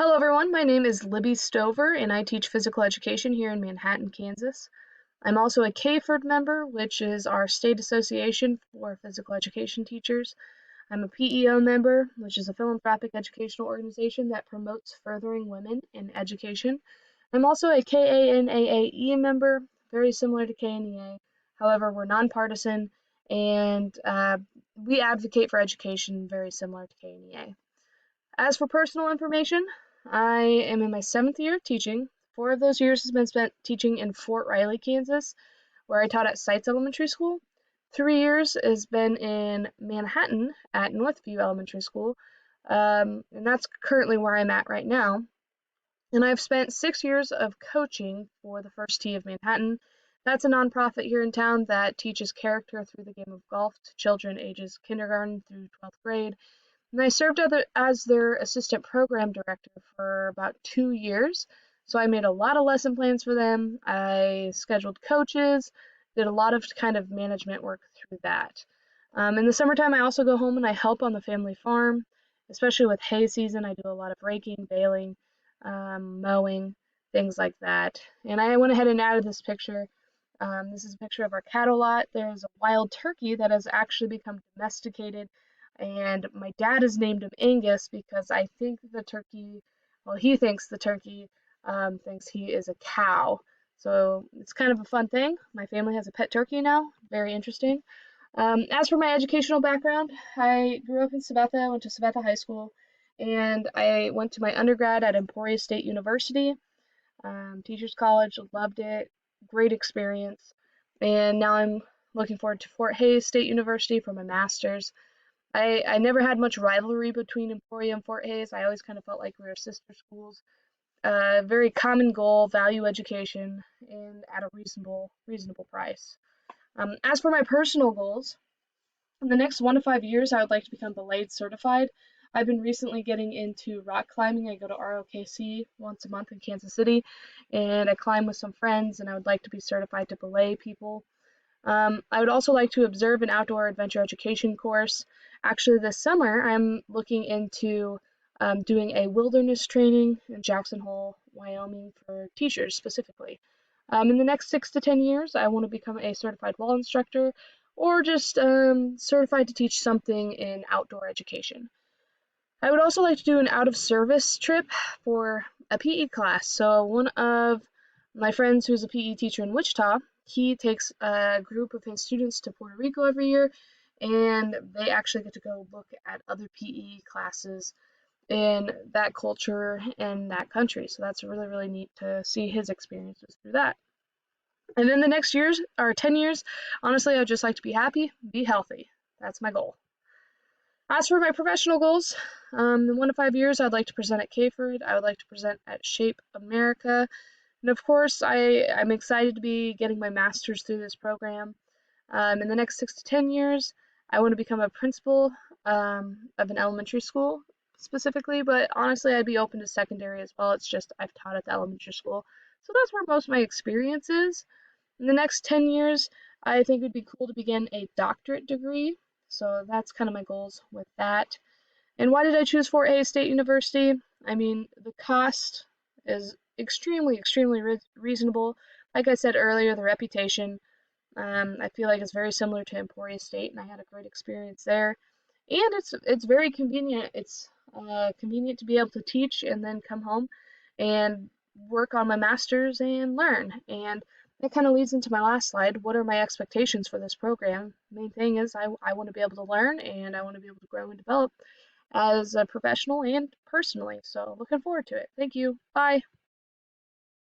Hello everyone, my name is Libby Stover and I teach physical education here in Manhattan, Kansas. I'm also a KFERD member, which is our state association for physical education teachers. I'm a PEO member, which is a philanthropic educational organization that promotes furthering women in education. I'm also a KANAAE member, very similar to KNEA. However, we're nonpartisan and we advocate for education very similar to KNEA. As for personal information, I am in my 7th year of teaching. 4 of those years has been spent teaching in Fort Riley, Kansas, where I taught at Sites Elementary School. 3 years has been in Manhattan at Northview Elementary School, and that's currently where I'm at right now. And I've spent 6 years of coaching for the First Tee of Manhattan. That's a nonprofit here in town that teaches character through the game of golf to children ages kindergarten through 12th grade. And I served as their assistant program director for about 2 years. So I made a lot of lesson plans for them. I scheduled coaches, did a lot of kind of management work through that. In the summertime, I also go home and I help on the family farm, especially with hay season. I do a lot of raking, baling, mowing, things like that. And I went ahead and added this picture. This is a picture of our cattle lot. There's a wild turkey that has actually become domesticated, and my dad has named him Angus because I think the turkey, well, he thinks the turkey thinks he is a cow. So it's kind of a fun thing. My family has a pet turkey now. Very interesting. As for my educational background, I grew up in Sabetha, went to Sabetha High School, and I went to my undergrad at Emporia State University, Teachers College, loved it, great experience. And now I'm looking forward to Fort Hays State University for my master's. I never had much rivalry between Emporia and Fort Hays. I always kind of felt like we were sister schools. Very common goal, value education, and at a reasonable price. As for my personal goals, in the next 1 to 5 years, I would like to become Belay certified. I've been recently getting into rock climbing. I go to ROKC once a month in Kansas City, and I climb with some friends, and I would like to be certified to belay people. I would also like to observe an outdoor adventure education course. Actually, this summer, I'm looking into doing a wilderness training in Jackson Hole, Wyoming for teachers specifically. In the next 6 to 10 years, I want to become a certified wall instructor or just certified to teach something in outdoor education. I would also like to do an out of service trip for a PE class. So one of my friends who's a PE teacher in Wichita, he takes a group of his students to Puerto Rico every year, and they actually get to go look at other PE classes in that culture and that country. So that's really, really neat to see his experiences through that. And in the next years or 10 years, honestly, I'd just like to be happy, be healthy. That's my goal. As for my professional goals, in 1 to 5 years, I'd like to present at KFERD. I would like to present at Shape America. And of course, I'm excited to be getting my master's through this program. In the next 6 to 10 years, I want to become a principal of an elementary school specifically, but honestly, I'd be open to secondary as well. It's just I've taught at the elementary school. So that's where most of my experience is. In the next 10 years, I think it would be cool to begin a doctorate degree. So that's kind of my goals with that. And why did I choose Fort Hays State University? I mean, the cost is extremely reasonable. Like I said earlier, the reputation, I feel like it's very similar to Emporia State, and I had a great experience there. And it's very convenient. It's convenient to be able to teach and then come home and work on my master's and learn. And that kind of leads into my last slide. What are my expectations for this program? Main thing is I want to be able to learn and I want to be able to grow and develop as a professional and personally. So looking forward to it. Thank you. Bye.